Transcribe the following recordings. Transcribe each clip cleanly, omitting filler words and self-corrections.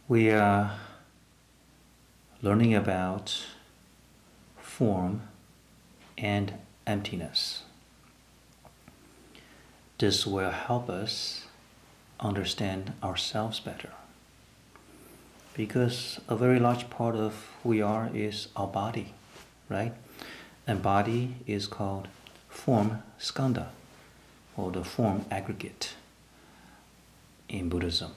We are learning about form and emptiness. This will help us understand ourselves better. Because a very large part of who we are is our body, right? And body is called form skandha, or the form aggregate in Buddhism.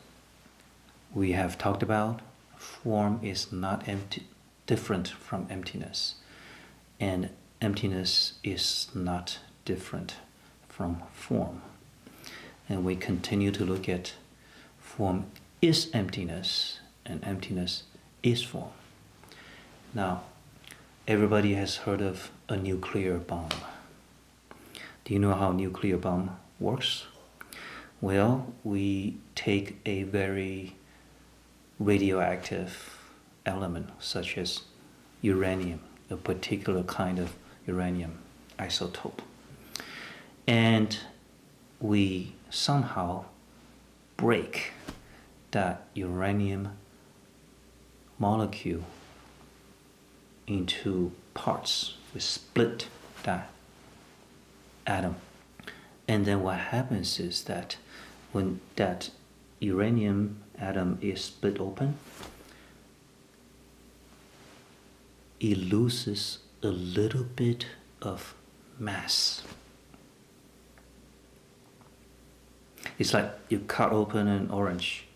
We have talked about form is not different from emptiness, and emptiness is not different from form. And we continue to look at form is emptiness and emptiness is form. Now, everybody has heard of a nuclear bomb. Do you know how a nuclear bomb works? Well, we take a very radioactive element such as uranium, a particular kind of uranium isotope, and we somehow break that uranium molecule into parts. We split that atom. And then what happens is that when that uranium atom is split open, it loses a little bit of mass. It's like you cut open an orange,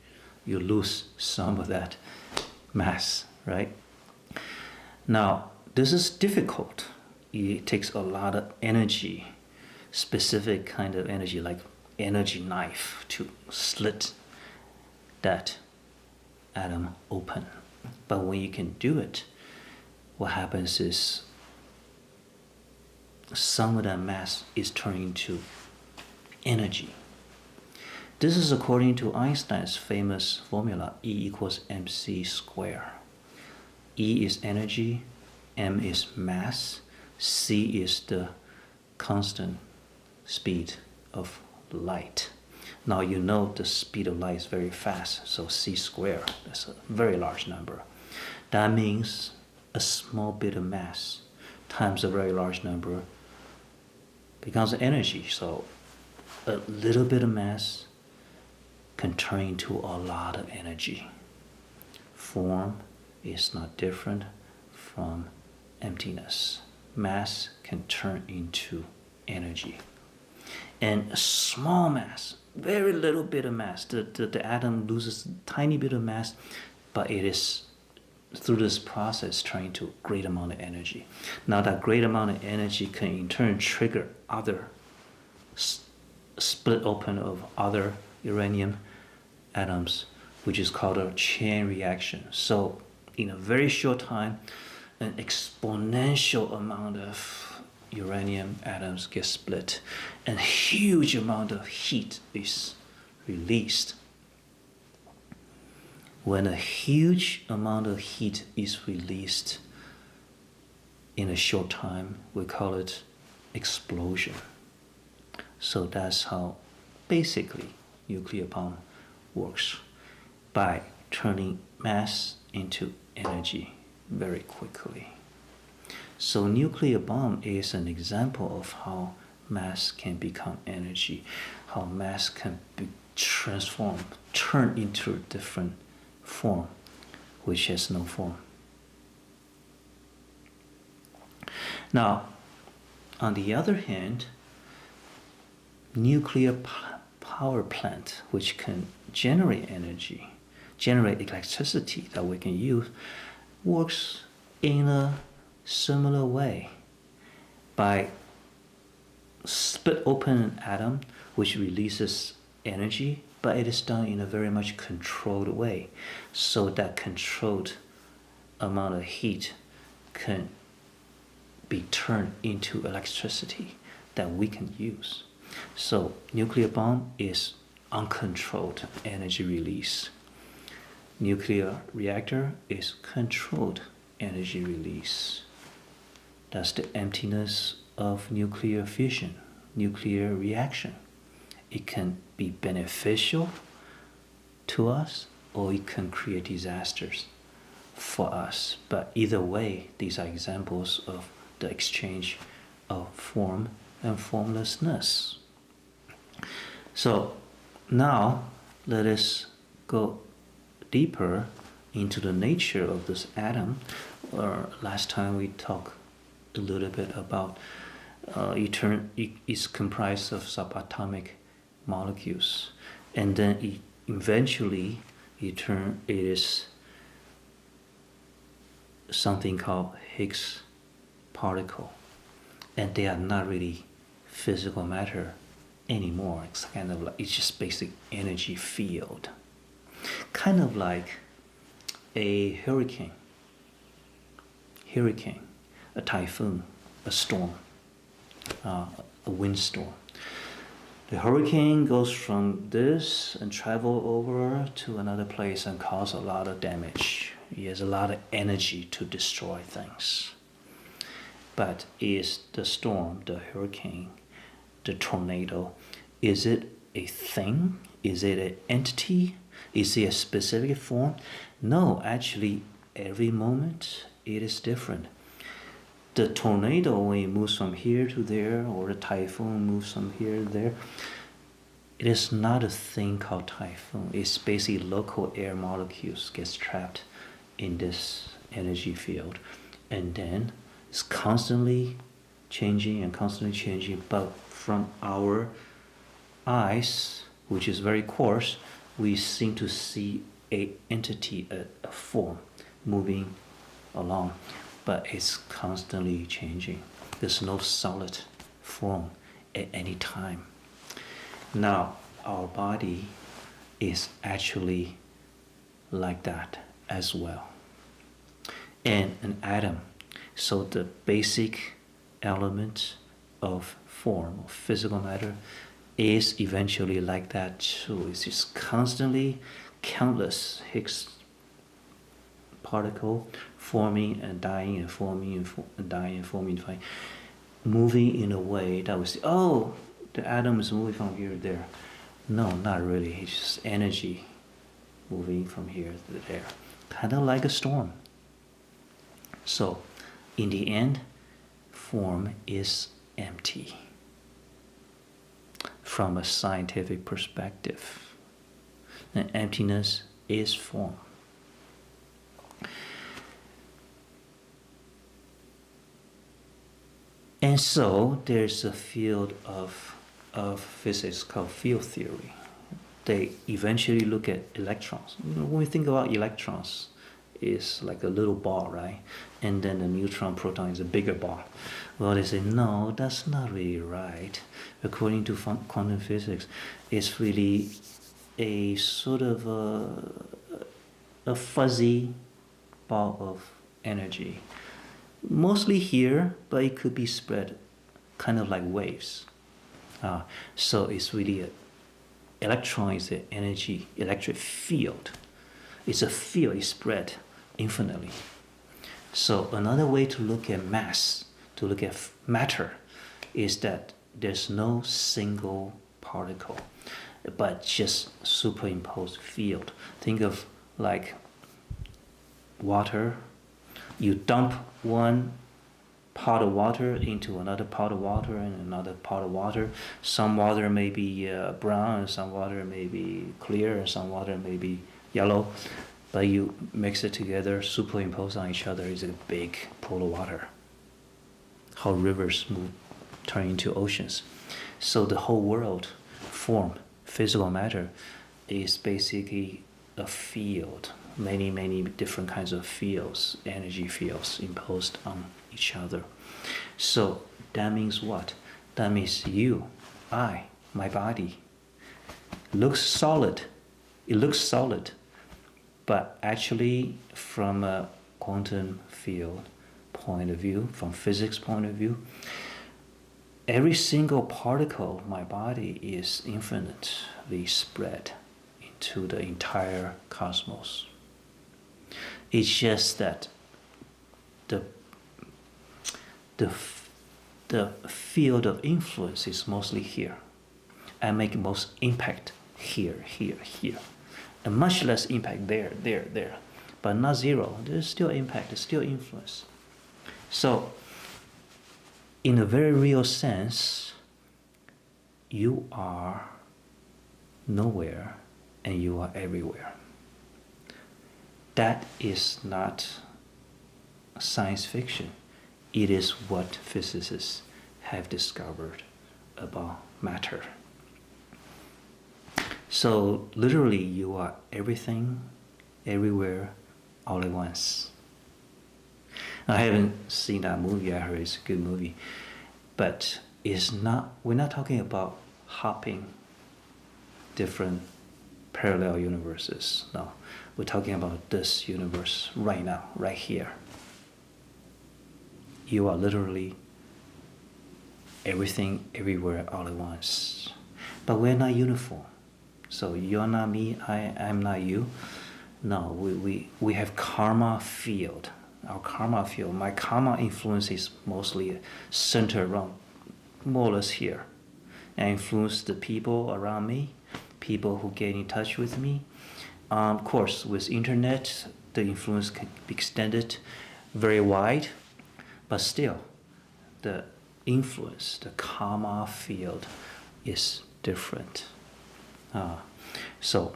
you lose some of that mass, right? Now, this is difficult. It takes a lot of energy, specific kind of energy, like energy knife, to slit that atom open. But when you can do it, what happens is some of that mass is turned into energy. This is according to Einstein's famous formula, E equals mc squared. E is energy, m is mass, c is the constant speed of light. Now you know the speed of light is very fast, so c squared, that's a very large number. That means a small bit of mass times a very large number becomes energy. So a little bit of mass can turn into a lot of energy. Form is not different from emptiness. Mass can turn into energy. And a small mass, very little bit of mass, the atom loses a tiny bit of mass, but it is through this process turning into a great amount of energy. Now that great amount of energy can in turn trigger other split open of other uranium atoms, which is called a chain reaction. So in a very short time, an exponential amount of uranium atoms get split, and a huge amount of heat is released. When a huge amount of heat is released in a short time, we call it explosion. So that's how basically nuclear bomb works, by turning mass into energy very quickly. So nuclear bomb is an example of how mass can become energy, how mass can be transformed, turned into a different form, which has no form. Now, on the other hand, nuclear power plant, which can generate energy, generate electricity that we can use, works in a similar way. By split open an atom, which releases energy, but it is done in a very much controlled way. So that controlled amount of heat can be turned into electricity that we can use. So nuclear bomb is uncontrolled energy release. Nuclear reactor is controlled energy release. That's the emptiness of nuclear fission, nuclear reaction. It can be beneficial to us or it can create disasters for us. But either way, these are examples of the exchange of form and formlessness. So now let us go deeper into the nature of this atom. Last time we talked a little bit about it's comprised of subatomic molecules, and then eventually it is something called Higgs particle, and they are not really physical matter anymore. It's kind of like, it's just basic energy field, kind of like a hurricane, a typhoon, a storm, a windstorm. The hurricane goes from this and travel over to another place and cause a lot of damage. It has a lot of energy to destroy things. But is the storm, the hurricane, the tornado, is it a thing? Is it an entity? Is it a specific form? No, actually, every moment it is different. The tornado, when it moves from here to there, or the typhoon moves from here to there, it is not a thing called typhoon. It's basically local air molecules gets trapped in this energy field, and then it's constantly changing and constantly changing. But from our eyes, which is very coarse, we seem to see a entity, a form moving along, but it's constantly changing. There's no solid form at any time. Now, our body is actually like that as well. And an atom, so the basic element of form, of physical matter, is eventually like that too. It's just constantly countless Higgs particle forming and dying and forming and dying and forming, moving in a way that we say, oh, the atom is moving from here to there. No, not really. It's just energy moving from here to there, kind of like a storm. So, in the end, form is empty from a scientific perspective. And emptiness is form. And so there's a field of physics called field theory. They eventually look at electrons. When we think about electrons, it's like a little ball, right? And then the neutron, proton is a bigger ball. Well, they say, no, that's not really right. According to quantum physics, it's really a sort of a fuzzy ball of energy. Mostly here, but it could be spread kind of like waves. So it's really electron is an energy, electric field. It's a field, it's spread infinitely. So another way to look at mass, to look at matter, is that there's no single particle, but just superimposed field. Think of like water. You dump one pot of water into another pot of water and another pot of water. Some water may be brown, and some water may be clear, and some water may be yellow. But you mix it together, superimpose on each other, is a big pool of water. How rivers move, turn into oceans. So the whole world, form, physical matter, is basically a field. Many different kinds of fields, energy fields imposed on each other. So that means what? That means you, I, my body, looks solid. It looks solid. But actually, from a quantum field point of view, from physics point of view, every single particle of my body is infinitely spread into the entire cosmos. It's just that the field of influence is mostly here. I make most impact here. and much less impact there. But not zero. There's still impact, there's still influence. So, in a very real sense, you are nowhere and you are everywhere. That is not science fiction. It is what physicists have discovered about matter. So literally you are everything, everywhere, all at once. I haven't seen that movie. I heard it's a good movie. But we're not talking about hopping different parallel universes. No, we're talking about this universe right now, right here. You are literally everything, everywhere, all at once. But we're not uniform. So you're not me, I'm not you. No, we have karma field. Our karma field, my karma influence is mostly centered around more or less here. I influence the people around me, people who get in touch with me. Of course, with internet, the influence can be extended very wide, but still, the influence, the karma field is different. So,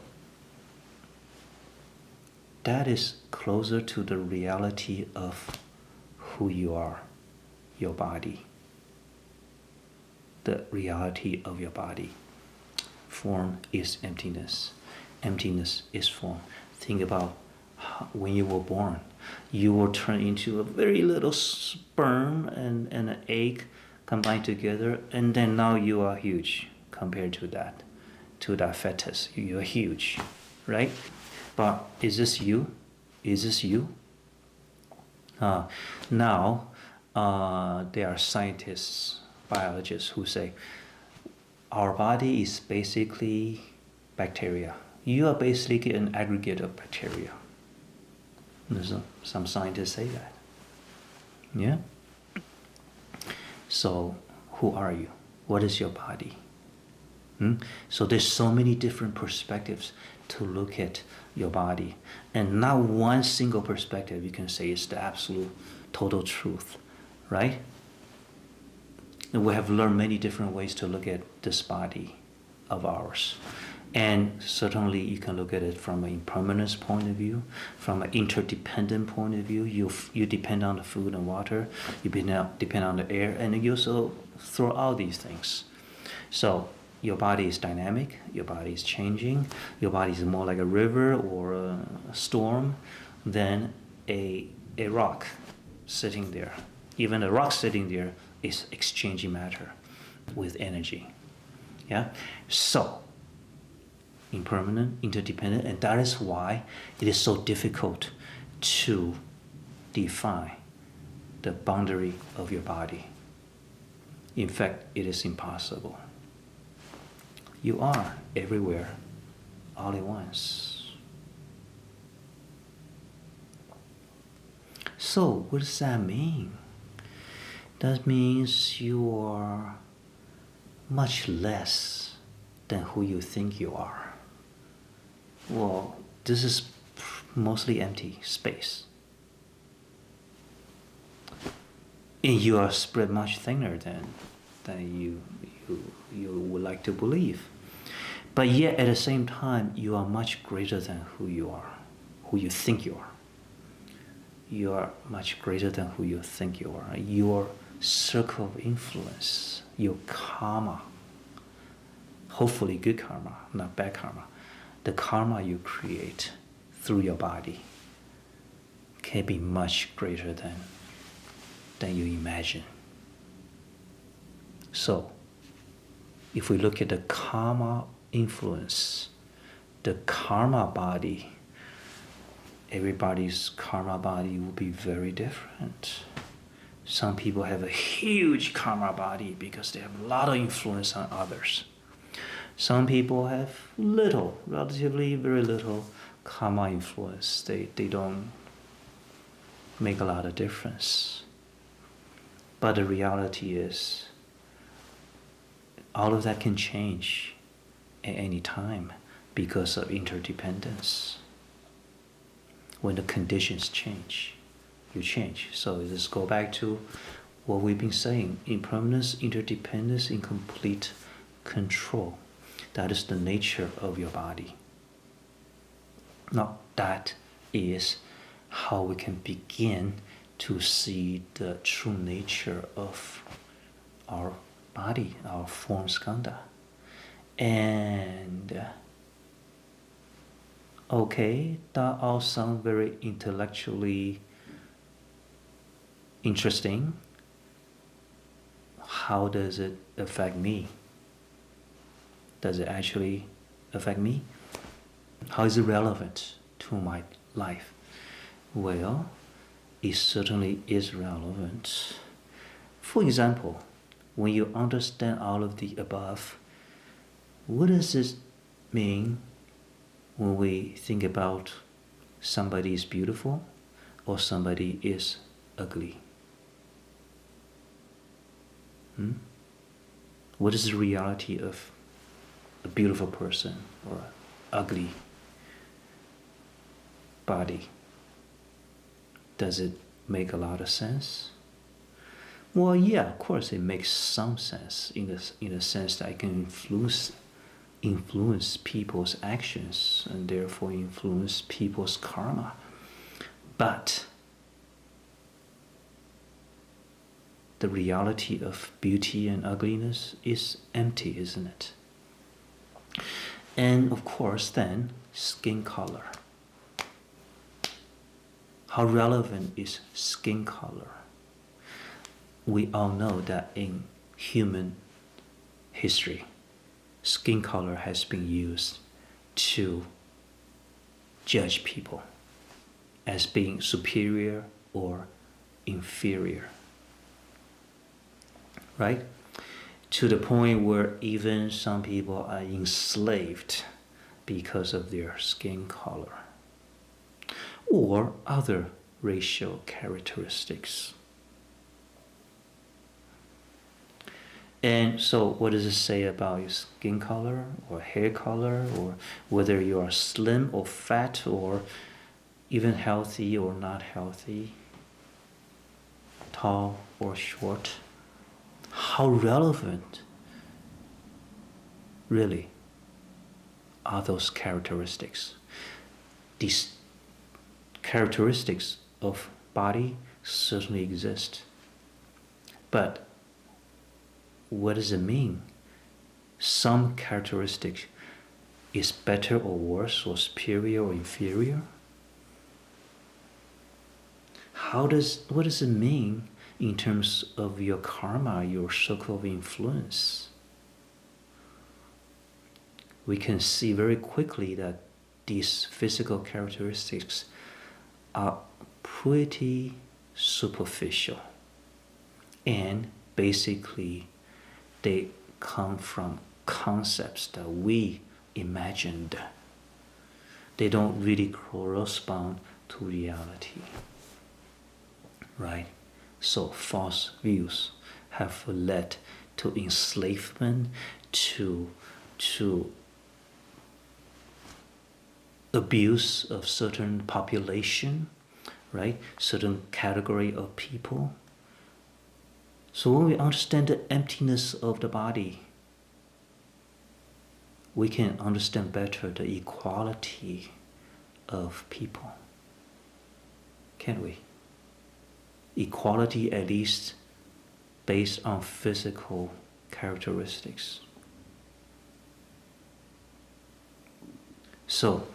that is closer to the reality of who you are, your body. The reality of your body. Form is emptiness. Emptiness is form. Think about when you were born. You were turned into a very little sperm and an egg combined together, and then now you are huge compared to that fetus. You're huge, right? But is this you? Is this you? Now, there are scientists, biologists who say our body is basically bacteria. You are basically an aggregate of bacteria. Some scientists say that. Yeah? So, who are you? What is your body? So there's so many different perspectives to look at your body. And not one single perspective you can say is the absolute total truth, right? And we have learned many different ways to look at this body of ours. And certainly you can look at it from an impermanence point of view, from an interdependent point of view. You depend on the food and water, you depend on the air, and you also throw out these things. So your body is dynamic, your body is changing, your body is more like a river or a storm than a rock sitting there. Even a rock sitting there is exchanging matter with energy. Yeah? So, impermanent, interdependent, and that is why it is so difficult to define the boundary of your body. In fact, it is impossible. You are everywhere, all at once. So, what does that mean? That means you are much less than who you think you are. Well, this is mostly empty space. And you are spread much thinner than you would like to believe. But yet at the same time, you are much greater than who you are, who you think you are. You are much greater than who you think you are. Your circle of influence, your karma, hopefully good karma, not bad karma, the karma you create through your body can be much greater than you imagine. So, if we look at the karma influence, the karma body, everybody's karma body will be very different. Some people have a huge karma body because they have a lot of influence on others. Some people have little, relatively very little karma influence. They don't make a lot of difference. But the reality is, all of that can change at any time because of interdependence. When the conditions change, you change. So let's go back to what we've been saying. Impermanence, interdependence, incomplete control. That is the nature of your body. Now that is how we can begin to see the true nature of our body, our form skandha. And okay, that all sounds very intellectually interesting. How does it affect me? Does it actually affect me? How is it relevant to my life? Well, it certainly is relevant. For example, when you understand all of the above, what does this mean when we think about somebody is beautiful or somebody is ugly? What is the reality of a beautiful person or an ugly body? Does it make a lot of sense? Well, yeah, of course it makes some sense in the sense that it can influence people's actions and therefore influence people's karma. But the reality of beauty and ugliness is empty, isn't it? And of course then, skin color. How relevant is skin color? We all know that in human history, skin color has been used to judge people as being superior or inferior. Right? To the point where even some people are enslaved because of their skin color or other racial characteristics. And so what does it say about your skin color or hair color, or whether you are slim or fat or even healthy or not healthy, tall or short? How relevant really are those characteristics? These characteristics of body certainly exist. But what does it mean? Some characteristic is better or worse or superior or inferior? What does it mean in terms of your karma, your circle of influence? We can see very quickly that these physical characteristics are pretty superficial, and basically they come from concepts that we imagined. They don't really correspond to reality, right? So false views have led to enslavement, to abuse of certain population, right? Certain category of people. So when we understand the emptiness of the body, we can understand better the equality of people. Can't we? Equality, at least based on physical characteristics. So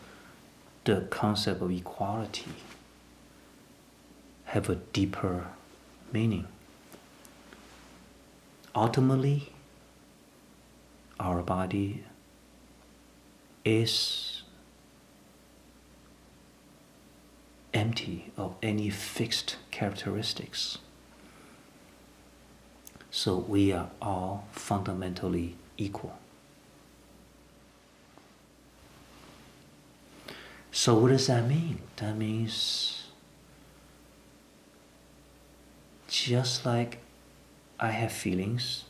the concept of equality have a deeper meaning. Ultimately, our body is empty of any fixed characteristics. So we are all fundamentally equal. So what does that mean? That means just like I have feelings,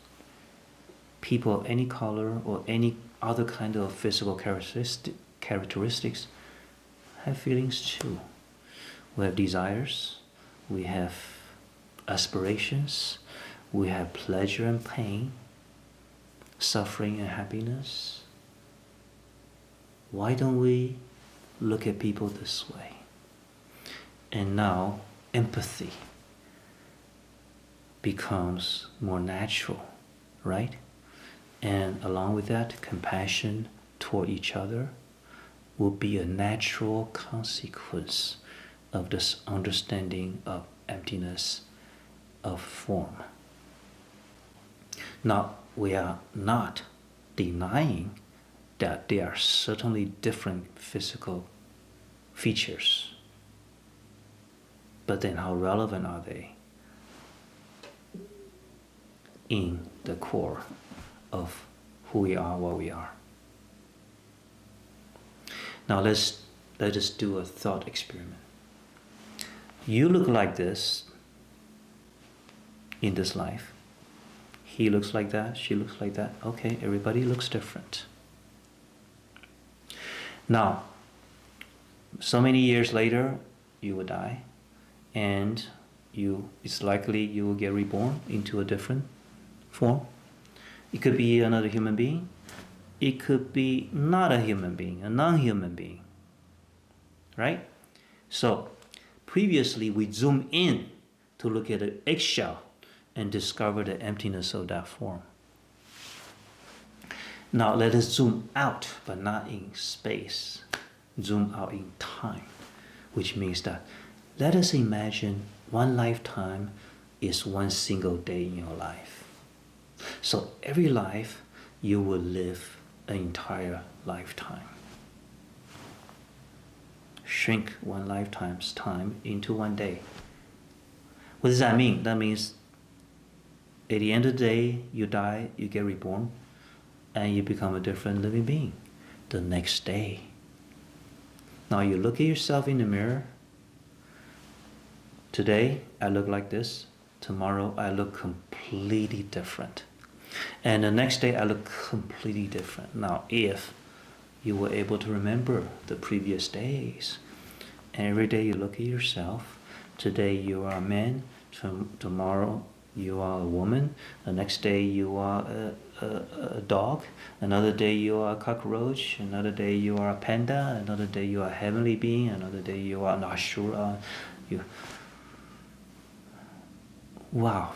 people of any color or any other kind of physical characteristics have feelings too. We have desires, we have aspirations, we have pleasure and pain, suffering and happiness. Why don't we look at people this way? And now empathy becomes more natural, right? And along with that, compassion toward each other will be a natural consequence of this understanding of emptiness of form. Now, we are not denying that there are certainly different physical features. But then how relevant are they in the core of who we are, what we are? Now let us do a thought experiment. You look like this in this life. He looks like that, she looks like that. Okay, everybody looks different. Now, so many years later, you will die, and it's likely you will get reborn into a different form. It could be another human being. It could be not a human being, a non-human being. Right? So, previously we zoomed in to look at an eggshell and discover the emptiness of that form. Now let us zoom out, but not in space. Zoom out in time, which means that let us imagine one lifetime is one single day in your life. So every life you will live an entire lifetime. Shrink one lifetime's time into one day. What does that mean? That means at the end of the day, you die, you get reborn, and you become a different living being the next day. Now you look at yourself in the mirror. Today, I look like this. Tomorrow, I look completely different. And the next day, I look completely different. Now, if you were able to remember the previous days, and every day you look at yourself, today you are a man, tomorrow you are a woman, the next day you are a dog, another day you are a cockroach, another day you are a panda, another day you are a heavenly being, another day you are an ashura. Wow.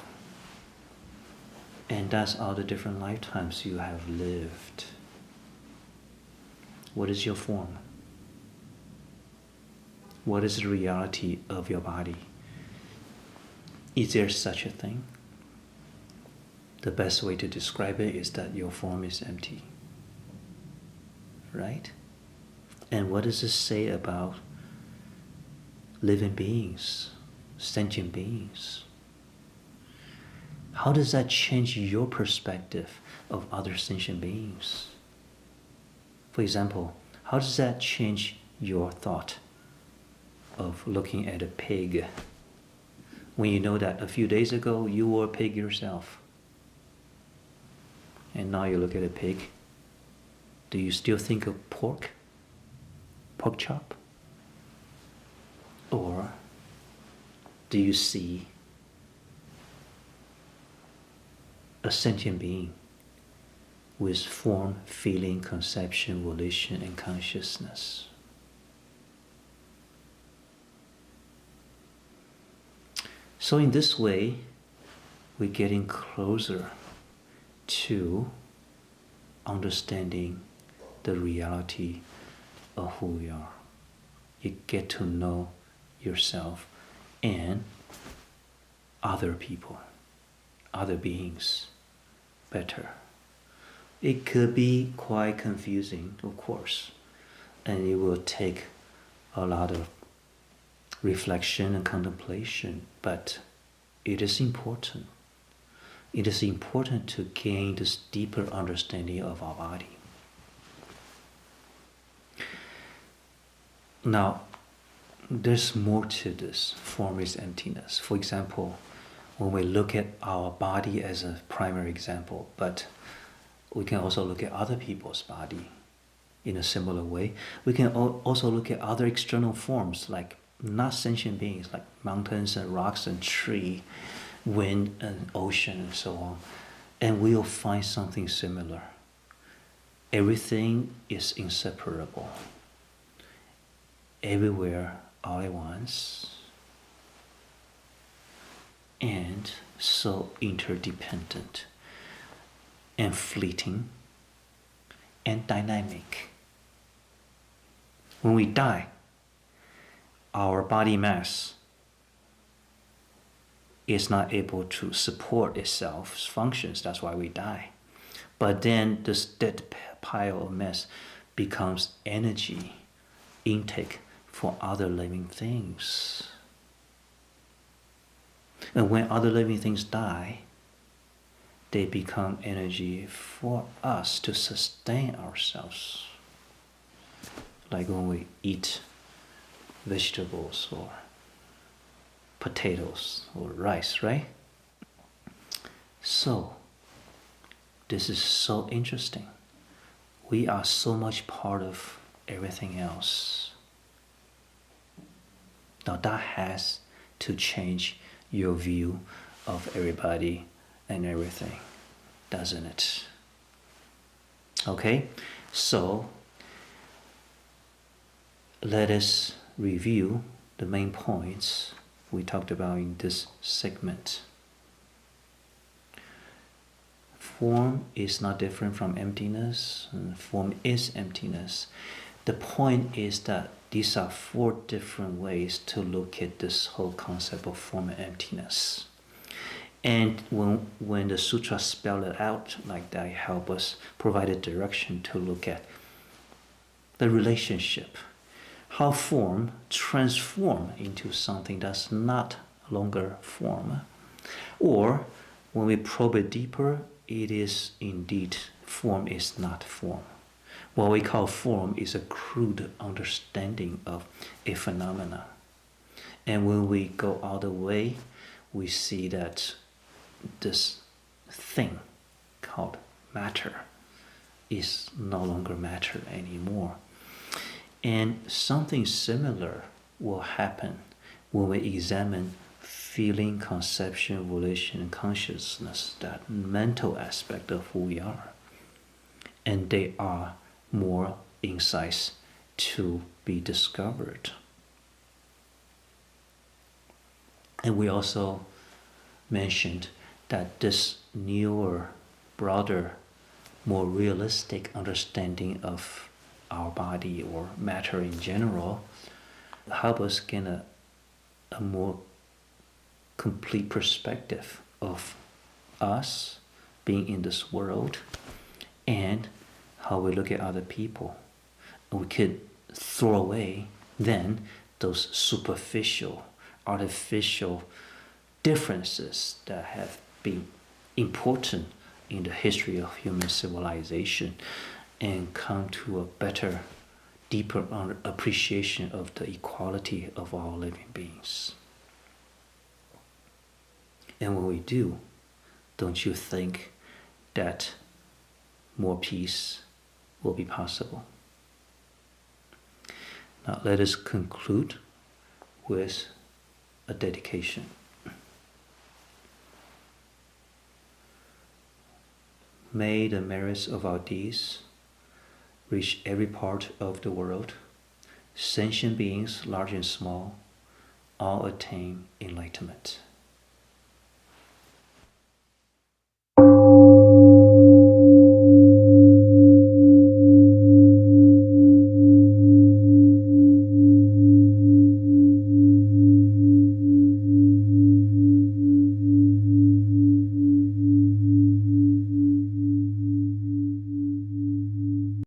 And that's all the different lifetimes you have lived. What is your form? What is the reality of your body? Is there such a thing? The best way to describe it is that your form is empty. Right? And what does this say about living beings, sentient beings? How does that change your perspective of other sentient beings? For example, how does that change your thought of looking at a pig when you know that a few days ago you were a pig yourself? And now you look at a pig. Do you still think of pork chop? Or do you see a sentient being with form, feeling, conception, volition, and consciousness? So in this way, we're getting closer to understanding the reality of who we are. You get to know yourself and other people, other beings better. It could be quite confusing, of course, and it will take a lot of reflection and contemplation, but it is important. It is important to gain this deeper understanding of our body. Now, there's more to this. Form is emptiness. For example, when we look at our body as a primary example, but we can also look at other people's body in a similar way. We can also look at other external forms, like not sentient beings, like mountains and rocks and tree, wind and ocean and so on. And we'll find something similar. Everything is inseparable. Everywhere, all at once. And so interdependent and fleeting and dynamic. When we die, our body mass is not able to support itself's functions. That's why we die. But then this dead pile of mass becomes energy intake for other living things. And when other living things die, they become energy for us to sustain ourselves. Like when we eat vegetables or potatoes or rice, right? So, this is so interesting. We are so much part of everything else. Now that has to change your view of everybody and everything, doesn't it? Okay, so let us review the main points we talked about in this segment. Form is not different from emptiness, and form is emptiness. The point is that these are 4 different ways to look at this whole concept of form and emptiness. And when the sutra spell it out like that, it helps us provide a direction to look at the relationship, how form transform into something that's not longer form. Or when we probe it deeper, it is indeed form is not form. What we call form is a crude understanding of a phenomena. And when we go all the way, we see that this thing called matter is no longer matter anymore. And something similar will happen when we examine feeling, conception, volition, and consciousness, that mental aspect of who we are. And they are more insights to be discovered. And we also mentioned that this newer, broader, more realistic understanding of our body or matter in general help us gain a more complete perspective of us being in this world and how we look at other people. And we could throw away then those superficial, artificial differences that have been important in the history of human civilization and come to a better, deeper appreciation of the equality of all living beings. And when we do, don't you think that more peace will be possible? Now let us conclude with a dedication. May the merits of our deeds reach every part of the world. Sentient beings, large and small, all attain enlightenment.